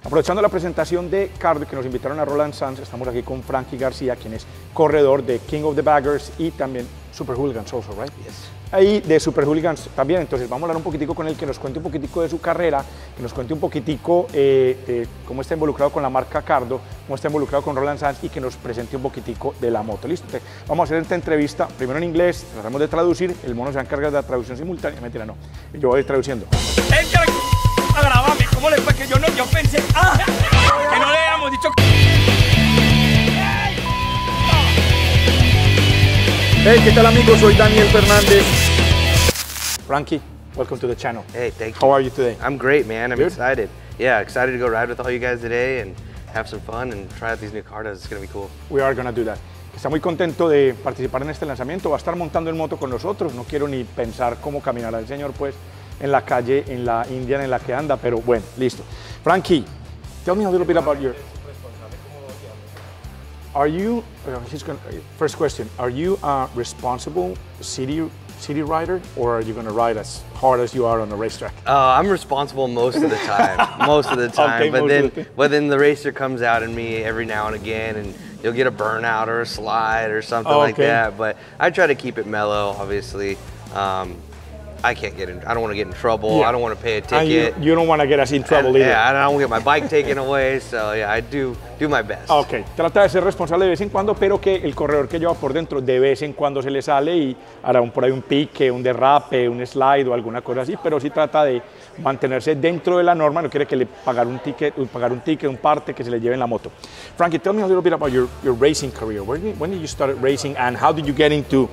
Aprovechando la presentación de Cardo, que nos invitaron a Roland, estamos aquí con Frankie Garcia, quien es corredor de King of the Baggers y también Super Hooligans also, right? Yes. Ahí de Super Hooligans también, entonces vamos a hablar un poquitico con él, que nos cuente un poquitico de su carrera, que nos cuente un poquitico de cómo está involucrado con la marca Cardo, cómo está involucrado con Roland y que nos presente un poquitico de la moto. Listo, vamos a hacer esta entrevista primero en inglés, tratamos de traducir, el mono se va a encargar de la traducción simultánea, mentira no, yo voy traduciendo. A grabarme, ¿cómo le fue? Que yo pensé, que no le habíamos dicho. Hey, ¿qué tal amigos? Soy Daniel Fernández. Frankie, welcome to the channel. Hey, thank you. How are you today? I'm great, man. I'm Good? excited. Yeah, excited to go ride with all you guys today and have some fun and try out these new cardos. It's going to be cool. We are going to do that. Está muy contento de participar en este lanzamiento. Va a estar montando en moto con nosotros. No quiero ni pensar cómo caminará el señor, pues, en la calle, en la Indian en la que anda, pero bueno, listo. Frankie, tell me a little bit about your... Are you, first question, are you a responsible city rider, or are you going to ride as hard as you are on the racetrack? I'm responsible most of the time, most of the time. Okay, but then the racer comes out in me every now and again, and you'll get a burnout or a slide or something like that. But I try to keep it mellow, obviously. I don't want to get in trouble. Yeah. I don't want to pay a ticket. You don't want to get us in trouble either. Yeah, I don't want to get my bike taken away. So yeah, I do my best. Ok, trata de ser responsable de vez en cuando, pero que el corredor que lleva por dentro de vez en cuando se le sale y hará por ahí un pique, un derrape, un slide o alguna cosa así, pero sí trata de mantenerse dentro de la norma, no quiere que le pagar un ticket, un parte que se le lleve en la moto. Frankie, tell me a little bit about your racing career. When did you start racing and how did you get into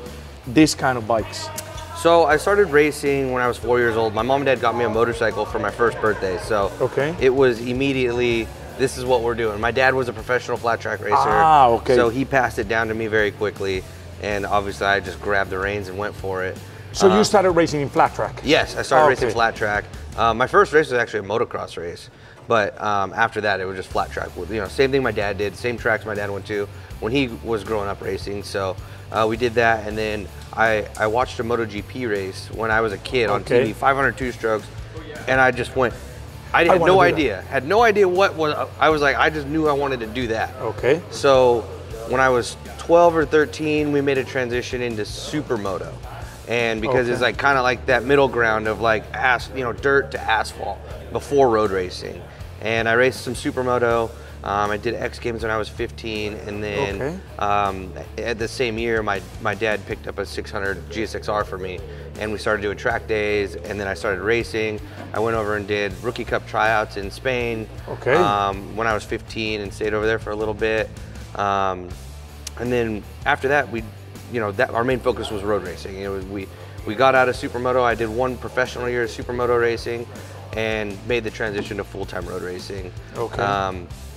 this kind of bikes? So I started racing when I was 4 years old. My mom and dad got me a motorcycle for my first birthday. So it was immediately, this is what we're doing. My dad was a professional flat track racer. So he passed it down to me very quickly. And obviously I just grabbed the reins and went for it. So you started racing in flat track? Yes, I started racing flat track. My first race was actually a motocross race. But after that, it was just flat track. Same thing my dad did, same tracks my dad went to when he was growing up racing. So we did that, and then I watched a MotoGP race when I was a kid on TV, 502 strokes, and I just went. I had no idea what was. I was like, I just knew I wanted to do that. Okay. So when I was 12 or 13, we made a transition into supermoto, and because it's like kind of like that middle ground of like dirt to asphalt before road racing, and I raced some supermoto. I did X Games when I was 15, and then at the same year, my dad picked up a 600 GSXR for me, and we started doing track days, and then I started racing. I went over and did Rookie Cup tryouts in Spain when I was 15 and stayed over there for a little bit. And then after that, our main focus was road racing. We got out of supermoto. I did one professional year of supermoto racing and made the transition to full-time road racing.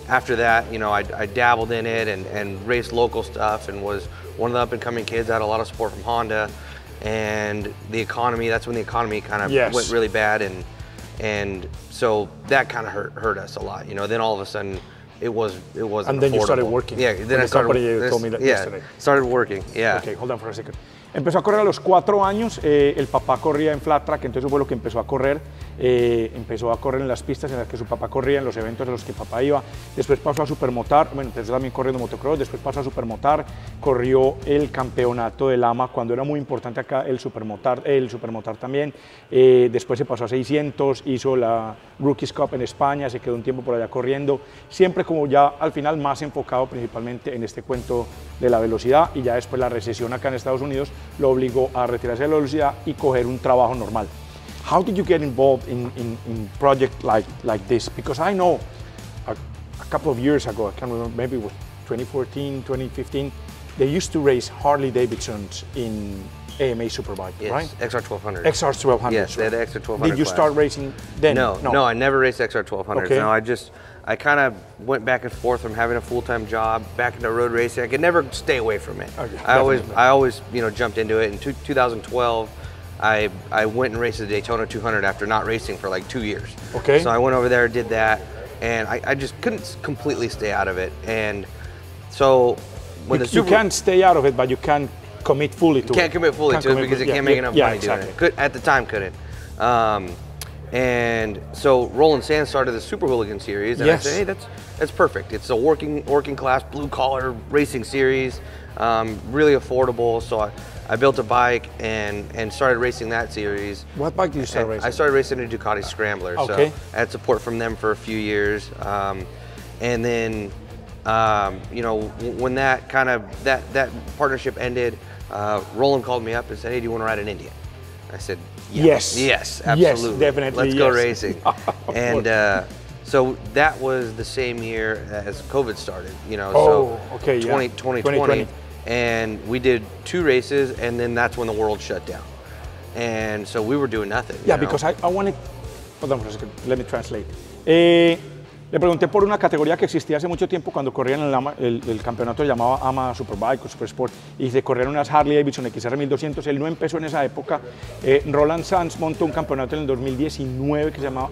After that, I dabbled in it and raced local stuff and was one of the up-and-coming kids. I had a lot of support from Honda, and that's when the economy kind of went really bad, and so that kind of hurt us a lot. Then all of a sudden, it wasn't And then affordable. you started working. Yeah, then I started. You told me that yesterday. Started working. Yeah. Okay, hold on for a second. Empezó a correr a los 4 años, el papá corría en flat track, entonces fue lo que empezó a correr en las pistas en las que su papá corría, en los eventos en los que papá iba. Después pasó a supermotar, bueno, empezó también corriendo motocross, después pasó a supermotar, corrió el campeonato de Lama cuando era muy importante acá el supermotar también. Después se pasó a 600, hizo la Rookies Cup en España, se quedó un tiempo por allá corriendo, siempre como ya al final más enfocado principalmente en este cuento de la velocidad, y ya después la recesión acá en Estados Unidos lo obligó a retirarse de la velocidad y coger un trabajo normal. How did you get involved in project like this? Because I know a couple of years ago, I can't remember, maybe it was 2014, 2015, they used to race Harley Davidsons in AMA Superbike, right? XR1200. XR1200. Yes, they had the XR1200 Did you start racing then? No, I never raced XR1200. Okay. No, I kind of went back and forth from having a full-time job back into road racing. I could never stay away from it. Okay, I always jumped into it. In 2012, I went and raced the Daytona 200 after not racing for like 2 years. Okay. So I went over there, did that, and I just couldn't completely stay out of it. And so when you can't stay out of it, but you can't commit fully to it. You can't commit fully to it because you can't make enough money doing it. At the time, couldn't. And so Roland Sands started the Super Hooligan series, and Yes. I said, hey, that's perfect. It's a working class, blue collar racing series, really affordable. So I built a bike and started racing that series. What bike did you start racing? I started racing a Ducati Scrambler. Okay. So I had support from them for a few years, and then you know, when that that partnership ended, Roland called me up and said, hey, do you want to ride an Indian? I said, yes. Yes, absolutely. Yes, definitely. Let's go yes. racing. And so that was the same year as COVID started, you know, Oh, so okay, yeah. 2020. And we did 2 races, and then that's when the world shut down. And so we were doing nothing. Yeah, you know? because I wanted, hold on for a second, let me translate. Le pregunté por una categoría que existía hace mucho tiempo cuando corrían el campeonato se llamaba AMA Superbike o Super Sport y se corrieron unas Harley Davidson XR 1200. Él no empezó en esa época. Roland Sands montó un campeonato en el 2019 que se llamaba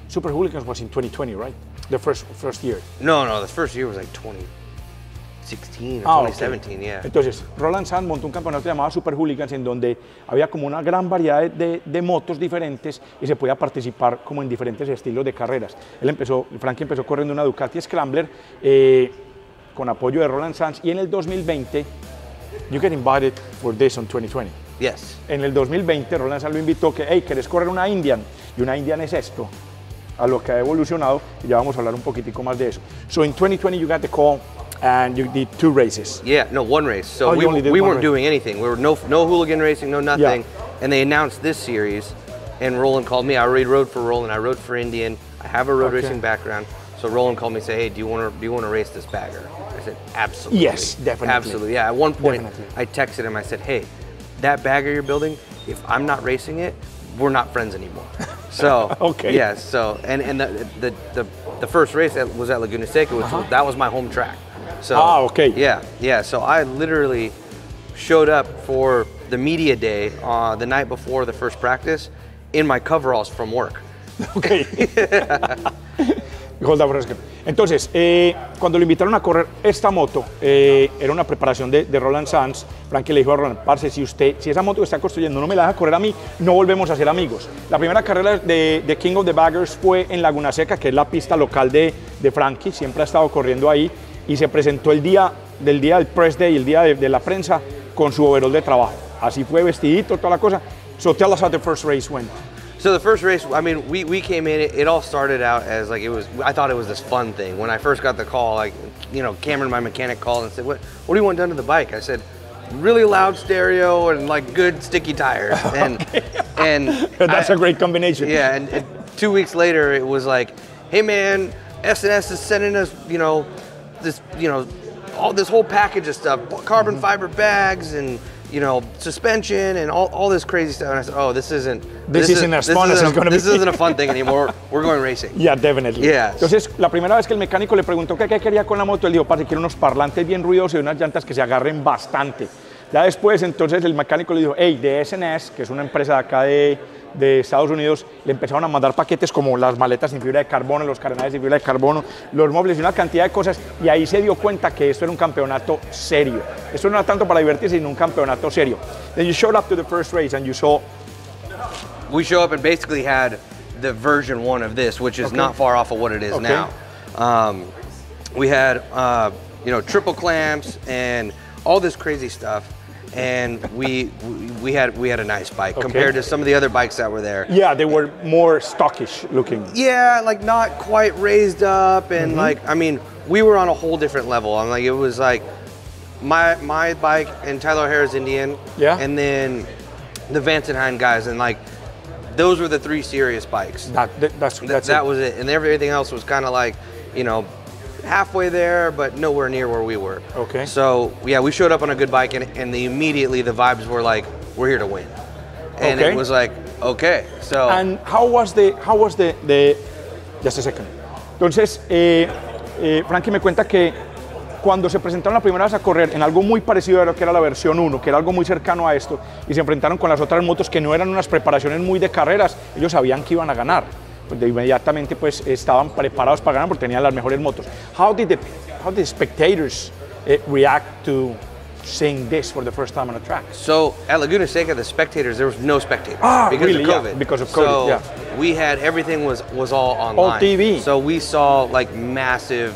Super Hooligan, was in 2020, right? The first year. No, the first year was like 2016 or 2017, okay. yeah. Entonces, Roland Sands montó un campeonato llamado Super Hooligans en donde había como una gran variedad de motos diferentes y se podía participar como en diferentes estilos de carreras. Frankie empezó corriendo una Ducati Scrambler con apoyo de Roland Sands y en el 2020, you get invited for this on 2020. Yes. En el 2020, Roland Sands lo invitó que, hey, ¿querés correr una Indian? Y una Indian es esto, a lo que ha evolucionado y ya vamos a hablar un poquitico más de eso. So in 2020 you got the call and you did 2 races. Yeah, no, 1 race. So you only did we one weren't race. doing anything. We were no hooligan racing, no nothing. Yeah. And they announced this series, and Roland called me. I already rode for Roland. I rode for Indian. I have a road racing background. So Roland called me and said, hey, do you want to race this bagger? I said, absolutely. Yes, definitely. Absolutely, yeah. At one point, Definitely. I texted him. I said, hey, that bagger you're building, if I'm not racing it, we're not friends anymore. So Okay. yeah. So and the first race was at Laguna Seca, which that was my home track. So okay. Yeah. So I literally showed up for the media day the night before the first practice in my coveralls from work. Okay. Hold on for a second. Entonces, cuando lo invitaron a correr esta moto, era una preparación de Roland Sands. Frankie le dijo a Roland, parce, si esa moto que está construyendo no me la deja correr a mí, no volvemos a ser amigos. La primera carrera de King of the Baggers fue en Laguna Seca, que es la pista local de Frankie, siempre ha estado corriendo ahí, y se presentó el día del press day, el día de la prensa, con su overall de trabajo. Así fue, vestidito, toda la cosa. So tell us how the first race went. So the first race, I mean, we came in, it all started out as like, I thought it was this fun thing. When I first got the call, like, you know, Cameron, my mechanic, called and said, what do you want done to the bike? I said, really loud stereo and like good sticky tires. And That's a great combination. Yeah, and 2 weeks later, it was like, hey man, S&S is sending us, all this whole package of stuff, carbon fiber bags and, you know, suspension and all this crazy stuff. And I said, oh, this isn't as fun as it's going to be. This isn't a fun thing anymore. We're going racing. Yeah, definitely. Yeah. Entonces, la primera vez que el mecánico le preguntó qué quería con la moto, él dijo, parce, quiero unos parlantes bien ruidosos y unas llantas que se agarren bastante. Ya después, entonces, el mecánico le dijo, hey, de SHNC, que es una empresa de acá de Estados Unidos, le empezaron a mandar paquetes como las maletas sin fibra de carbono, los carenales sin fibra de carbono, los muebles y una cantidad de cosas, y ahí se dio cuenta que esto era un campeonato serio. Esto no era tanto para divertirse, sino un campeonato serio. Then you showed up to the first race and you saw... We show up and basically had the version 1 of this, which is not far off of what it is now. We had, triple clamps and all this crazy stuff. And we had a nice bike compared to some of the other bikes that were there. Yeah, they were more stockish looking. Yeah, like not quite raised up, and like, I mean, we were on a whole different level. I'm like, it was like my bike and Tyler O'Hara's Indian, and then the Vansenheim guys, and like those were the 3 serious bikes. That was it, and everything else was kind of like, you know, halfway there, but nowhere near where we were. Okay. So yeah, we showed up on a good bike, and immediately the vibes were like, we're here to win, and it was like, okay. So. And how was the just a second. Entonces, Frankie me cuenta que cuando se presentaron la primera vez a correr en algo muy parecido a lo que era la versión 1, que era algo muy cercano a esto, y se enfrentaron con las otras motos que no eran unas preparaciones muy de carreras, ellos sabían que iban a ganar. Pues de inmediatamente pues estaban preparados para ganar porque tenían las mejores motos. How did the spectators react to seeing this for the first time on a track? So at Laguna Seca, the spectators, there was no spectators because really? of COVID. Yeah, because of COVID, so yeah. we had, everything was all online. All TV. So we saw like massive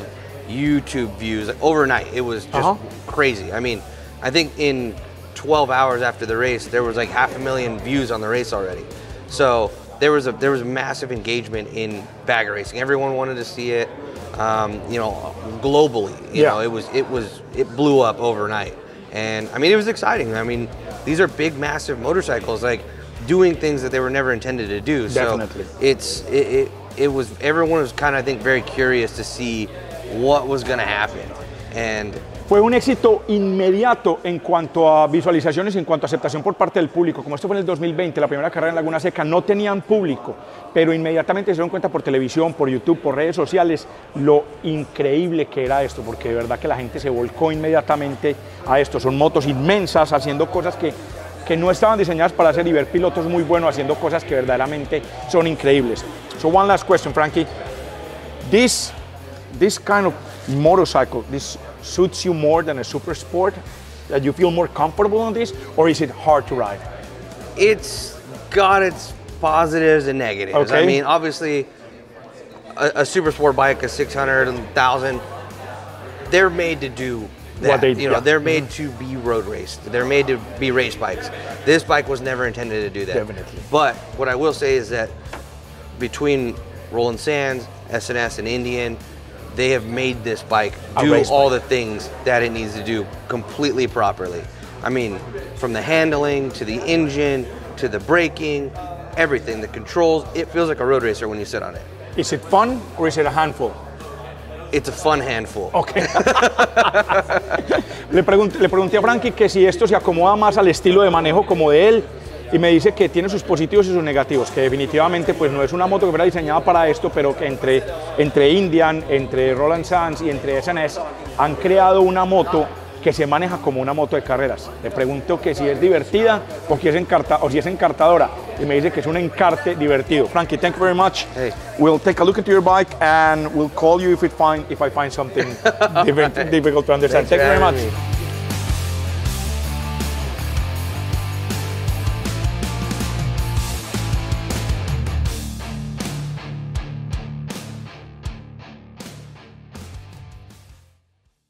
YouTube views like, overnight. It was just crazy. I mean, I think in 12 hours after the race, there was like 500,000 views on the race already. So there was massive engagement in bagger racing. Everyone wanted to see it. You know, globally, you know, it blew up overnight. And I mean, it was exciting. I mean, these are big, massive motorcycles, like doing things that they were never intended to do. Definitely. So everyone was kind of, I think, very curious to see what was going to happen. And fue un éxito inmediato en cuanto a visualizaciones y en cuanto a aceptación por parte del público. Como esto fue en el 2020, la primera carrera en Laguna Seca, no tenían público, pero inmediatamente se dieron cuenta por televisión, por YouTube, por redes sociales, lo increíble que era esto, porque de verdad que la gente se volcó inmediatamente a esto. Son motos inmensas haciendo cosas que no estaban diseñadas para hacer, y ver pilotos muy buenos haciendo cosas que verdaderamente son increíbles. So one last question, Frankie. This kind of motorcycle, this suits you more than a super sport? That you feel more comfortable on this, or is it hard to ride? It's got its positives and negatives. Okay. I mean, obviously, a super sport bike, a 600, 1,000, they're made to do that. They're made to be road raced. They're made to be race bikes. This bike was never intended to do that. Definitely. But what I will say is that between Roland Sands, SNS, and Indian, they have made this bike do all the things that it needs to do completely properly. I mean, from the handling, to the engine, to the braking, everything, the controls, it feels like a road racer when you sit on it. Is it fun, or is it a handful? It's a fun handful. Okay. le pregunté a Frankie que si esto se acomoda más al estilo de manejo como de él, y me dice que tiene sus positivos y sus negativos, que definitivamente pues no es una moto que fuera diseñada para esto, pero que entre Indian, entre Roland Sands y entre SNS han creado una moto que se maneja como una moto de carreras. Le pregunto que si es divertida o si es encartadora, y me dice que es un encarte divertido. Frankie, thank you very much. Hey. We'll take a look into your bike and we'll call you if I find something difficult to understand. Thank you very much.